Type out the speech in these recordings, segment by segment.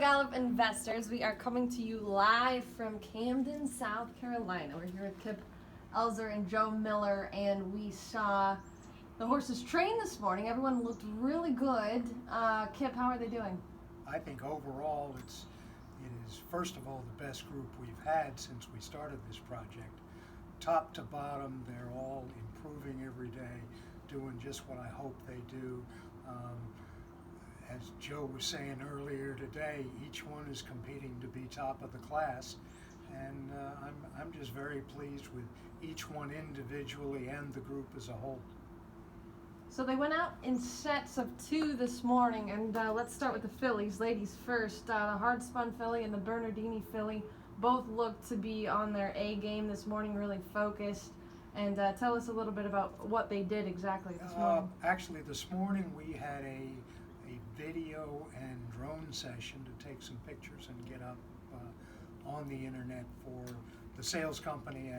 Gallop investors, we are coming to you live from Camden, South Carolina. We're here with Kip Elzer and Joe Miller, and we saw the horses train this morning. Everyone looked really good. Kip, how are they doing? I think overall it is first of all the best group we've had since we started this project. Top to bottom, they're all improving every day, doing just what I hope they do. As Joe was saying earlier today, each one is competing to be top of the class, and I'm just very pleased with each one individually and the group as a whole. So they went out in sets of 2 this morning, and let's start with the fillies. Ladies first, the hard spun filly and the Bernardini filly both looked to be on their A game this morning, really focused. And tell us a little bit about what they did exactly this morning. Actually, this morning we had a video and drone session to take some pictures and get up on the internet for the sales company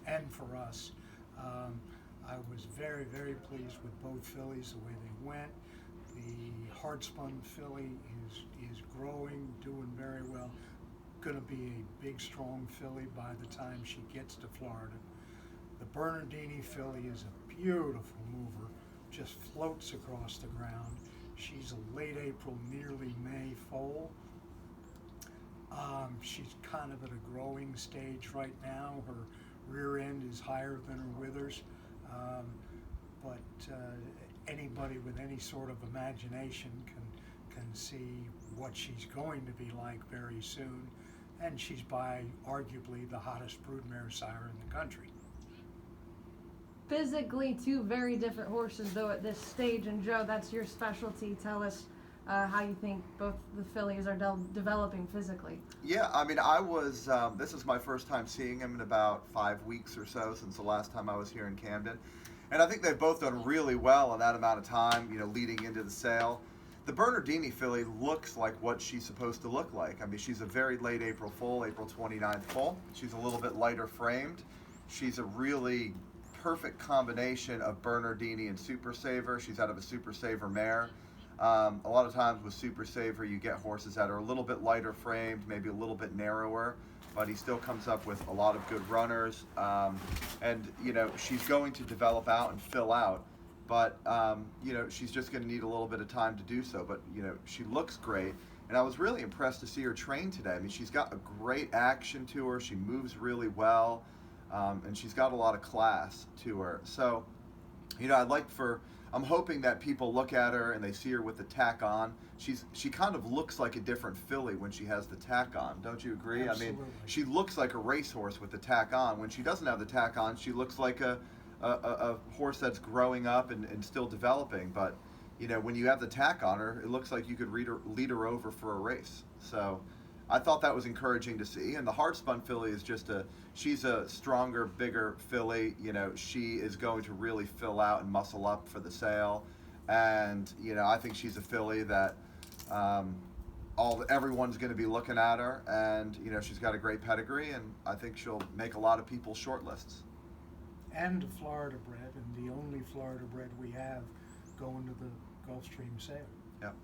and for us. I was very, very pleased with both fillies, the way they went. The hard spun filly is growing, doing very well. Going to be a big, strong filly by the time she gets to Florida. The Bernardini filly is a beautiful mover, just floats across the ground. She's a late April, nearly May foal. She's kind of at a growing stage right now. Her rear end is higher than her withers, but anybody with any sort of imagination can see what she's going to be like very soon. And she's by arguably the hottest broodmare sire in the country. Physically, 2 very different horses, though, at this stage. And Joe, that's your specialty. Tell us how you think both the fillies are developing physically. Yeah, I mean, this is my first time seeing him in about 5 weeks or so since the last time I was here in Camden. And I think they've both done really well in that amount of time, leading into the sale. The Bernardini filly looks like what she's supposed to look like. I mean, she's a very late April foal, April 29th foal. She's a little bit lighter framed. She's a really perfect combination of Bernardini and Super Saver. She's out of a Super Saver mare. A lot of times with Super Saver, you get horses that are a little bit lighter framed, maybe a little bit narrower, but he still comes up with a lot of good runners. And she's going to develop out and fill out, but she's just going to need a little bit of time to do so. But she looks great, and I was really impressed to see her train today. I mean, she's got a great action to her. She moves really well. And she's got a lot of class to her. So, I'm hoping that people look at her and they see her with the tack on. She kind of looks like a different filly when she has the tack on. Don't you agree? Absolutely. I mean, she looks like a racehorse with the tack on. When she doesn't have the tack on, she looks like a horse that's growing up and still developing. But, when you have the tack on her, it looks like you could lead her over for a race. So I thought that was encouraging to see. And the hard spun filly is she's a stronger, bigger filly. She is going to really fill out and muscle up for the sale. And, I think she's a filly that everyone's going to be looking at her. And, she's got a great pedigree, and I think she'll make a lot of people's short lists. And a Florida bred, and the only Florida bred we have going to the Gulfstream sale. Yep.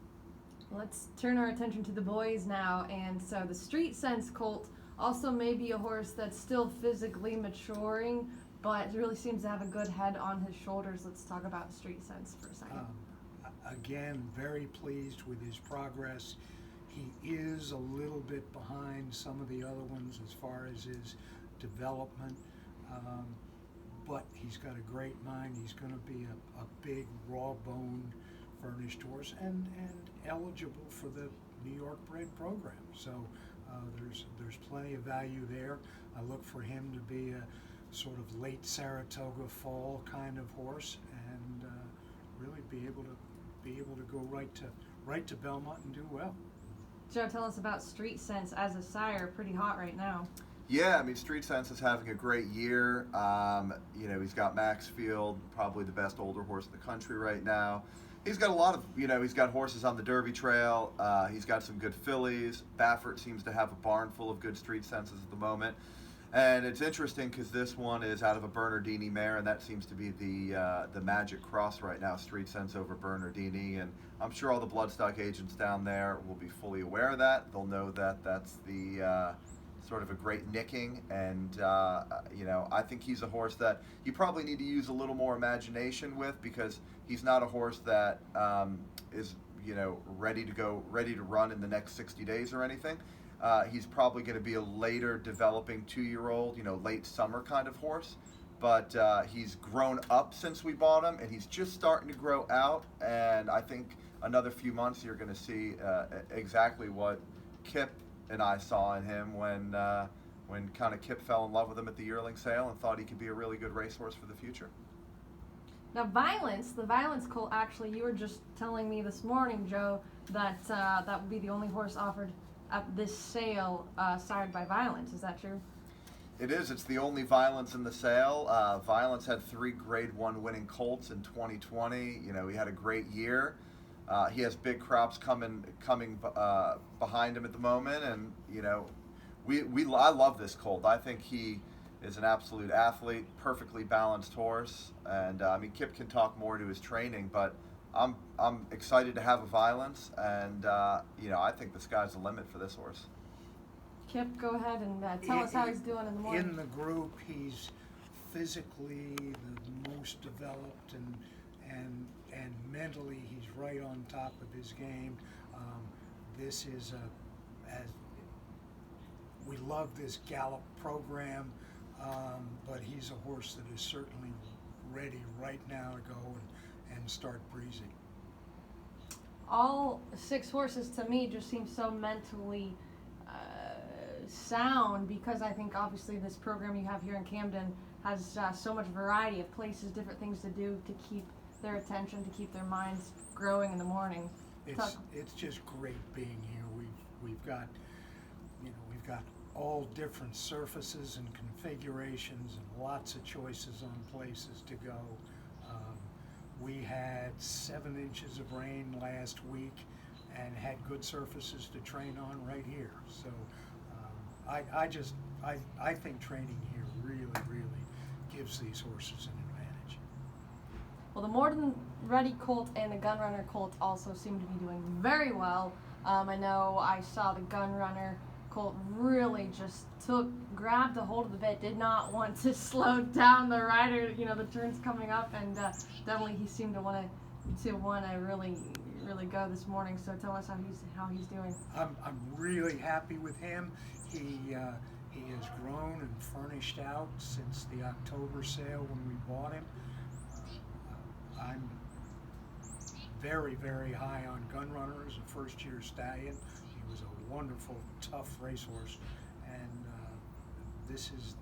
Let's turn our attention to the boys now. And so the Street Sense colt also may be a horse that's still physically maturing, but really seems to have a good head on his shoulders. Let's talk about Street Sense for a second. Again, very pleased with his progress. He is a little bit behind some of the other ones as far as his development, but he's got a great mind. He's going to be a big, raw-boned, furnished horse and eligible for the New York bred program. So there's plenty of value there. I look for him to be a sort of late Saratoga fall kind of horse, and really be able to go right to Belmont and do well. Joe, tell us about Street Sense as a sire. Pretty hot right now. Yeah, I mean, Street Sense is having a great year. He's got Maxfield, probably the best older horse in the country right now. He's got a lot of, he's got horses on the Derby Trail. He's got some good fillies. Baffert seems to have a barn full of good Street Senses at the moment. And it's interesting because this one is out of a Bernardini mare, and that seems to be the magic cross right now, Street Sense over Bernardini. And I'm sure all the bloodstock agents down there will be fully aware of that. They'll know that that's the sort of a great nicking, and I think he's a horse that you probably need to use a little more imagination with, because he's not a horse that is ready to run in the next 60 days or anything. He's probably going to be a later developing 2-year-old, late summer kind of horse. But he's grown up since we bought him, and he's just starting to grow out. And I think another few months you're going to see exactly what Kip and I saw in him when kind of Kip fell in love with him at the yearling sale and thought he could be a really good racehorse for the future. Now, the Violence colt, actually, you were just telling me this morning, Joe, that that would be the only horse offered at this sale sired by Violence. Is that true? It is. It's the only Violence in the sale. Violence had 3 Grade 1 winning colts in 2020. He had a great year. He has big crops coming behind him at the moment, and I love this colt. I think he is an absolute athlete, perfectly balanced horse, and Kip can talk more to his training, but I'm excited to have a Violence, and I think the sky's the limit for this horse. Kip, go ahead and tell us how he's doing in the morning. In the group, he's physically the most developed, and mentally he's right on top of his game. This is we love this Gallop program, but he's a horse that is certainly ready right now to go and start breezing. All 6 horses to me just seem so mentally sound, because I think obviously this program you have here in Camden has so much variety of places, different things to do to keep their attention, to keep their minds growing in the morning. It's just great being here. We've got all different surfaces and configurations and lots of choices on places to go. We had 7 inches of rain last week and had good surfaces to train on right here. So I think training here really gives these horses an advantage. Well, the More Than Ready colt and the Gun Runner colt also seem to be doing very well. I know I saw the Gun Runner colt really just grabbed a hold of the bit, did not want to slow down the rider, the turns coming up, and definitely he seemed to want to really go this morning. So tell us how he's doing. I'm really happy with him. He has grown and furnished out since the October sale when we bought him. I'm very high on Gun Runner as a first-year stallion. He was a wonderful, tough racehorse, and this is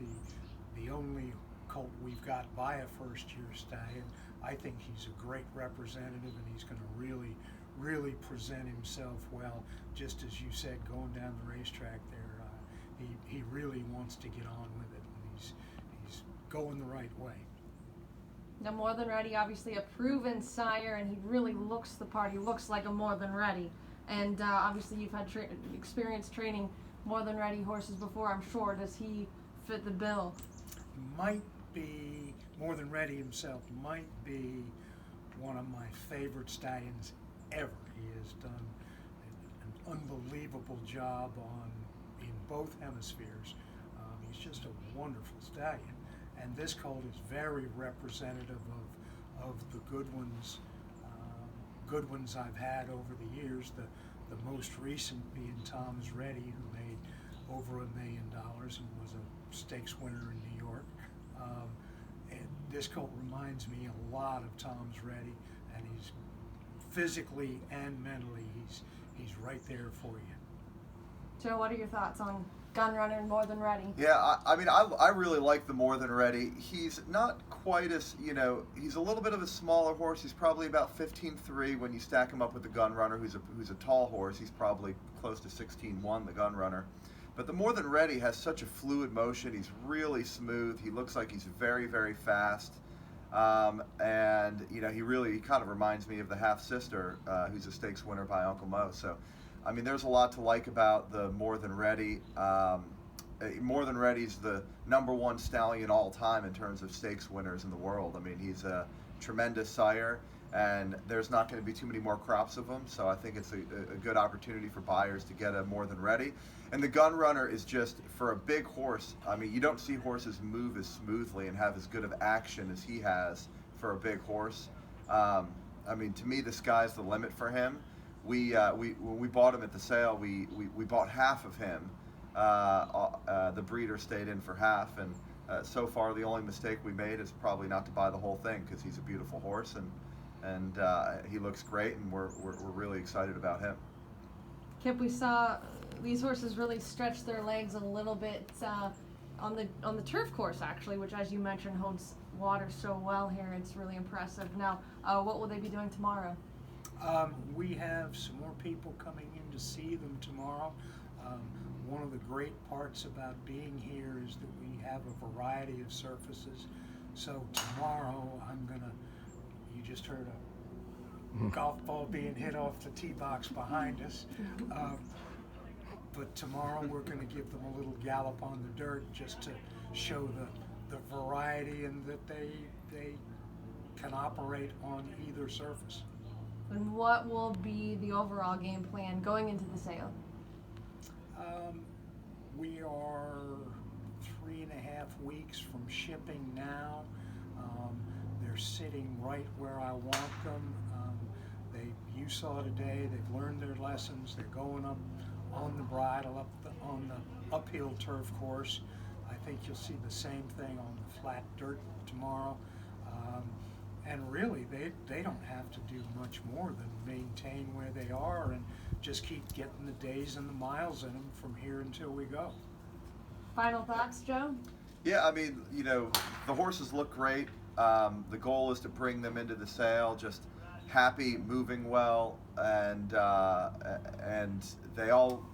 the only colt we've got by a first-year stallion. I think he's a great representative, and he's going to really present himself well. Just as you said, going down the racetrack there, he really wants to get on with it, and he's going the right way. Now, More Than Ready, obviously a proven sire, and he really looks the part. He looks like a More Than Ready. And obviously you've had experience training More Than Ready horses before, I'm sure. Does he fit the bill? Might be, More Than Ready himself might be one of my favorite stallions ever. He has done an unbelievable job in both hemispheres. He's just a wonderful stallion. And this colt is very representative of the good ones I've had over the years. The most recent being Tom's Ready, who made over $1 million and was a stakes winner in New York. And this colt reminds me a lot of Tom's Ready, and he's physically and mentally he's right there for you. Joe, what are your thoughts on Gun Runner and More Than Ready? Yeah, I really like the More Than Ready. He's not quite as, he's a little bit of a smaller horse. He's probably about 15.3 when you stack him up with the Gun Runner, who's a tall horse. He's probably close to 16.1, the Gun Runner. But the More Than Ready has such a fluid motion. He's really smooth. He looks like he's very fast. And he kind of reminds me of the half sister, who's a stakes winner by Uncle Mo. So, there's a lot to like about the More Than Ready. More Than Ready's the #1 stallion all time in terms of stakes winners in the world. I mean, he's a tremendous sire, and there's not going to be too many more crops of them, so I think it's a good opportunity for buyers to get a More Than Ready. And the Gun Runner is just, for a big horse, I mean, you don't see horses move as smoothly and have as good of action as he has for a big horse. I mean, to me, the sky's the limit for him. When we bought him at the sale, we bought half of him. The breeder stayed in for half, and so far the only mistake we made is probably not to buy the whole thing, because he's a beautiful horse, and he looks great, and we're really excited about him. Kip, we saw these horses really stretch their legs a little bit on the turf course, actually, which, as you mentioned, holds water so well here. It's really impressive. Now, what will they be doing tomorrow? We have some more people coming in to see them tomorrow. One of the great parts about being here is that we have a variety of surfaces. So tomorrow you just heard a golf ball being hit off the tee box behind us. But tomorrow we're going to give them a little gallop on the dirt just to show the variety, and that they can operate on either surface. And what will be the overall game plan going into the sale? We are 3.5 weeks from shipping now. They're sitting right where I want them. You saw today, they've learned their lessons. They're going up on the bridle, on the uphill turf course. I think you'll see the same thing on the flat dirt tomorrow. And really, they don't have to do much more than maintain where they are and just keep getting the days and the miles in them from here until we go. Final thoughts, Joe? Yeah, I mean, the horses look great. The goal is to bring them into the sale just happy, moving well, and they all,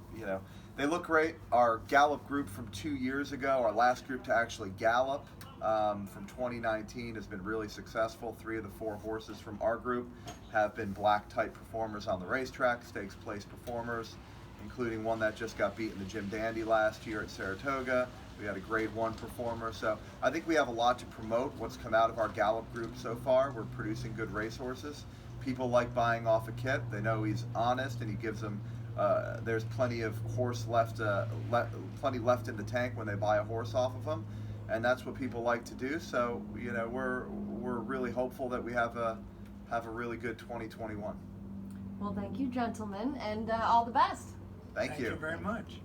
they look great. Our Gallop group from 2 years ago, our last group to actually gallop, from 2019 has been really successful. 3 of the 4 horses from our group have been black type performers on the racetrack, stakes place performers, including one that just got beat in the Jim Dandy last year at Saratoga. We had a grade 1 performer. So I think we have a lot to promote what's come out of our Gallop group so far. We're producing good racehorses. People like buying off a Kip. They know he's honest, and he gives them, there's plenty of horse plenty left in the tank when they buy a horse off of him. And that's what people like to do. So, we're really hopeful that we have a really good 2021. Well, thank you, gentlemen, and all the best. Thank you Thank you very much.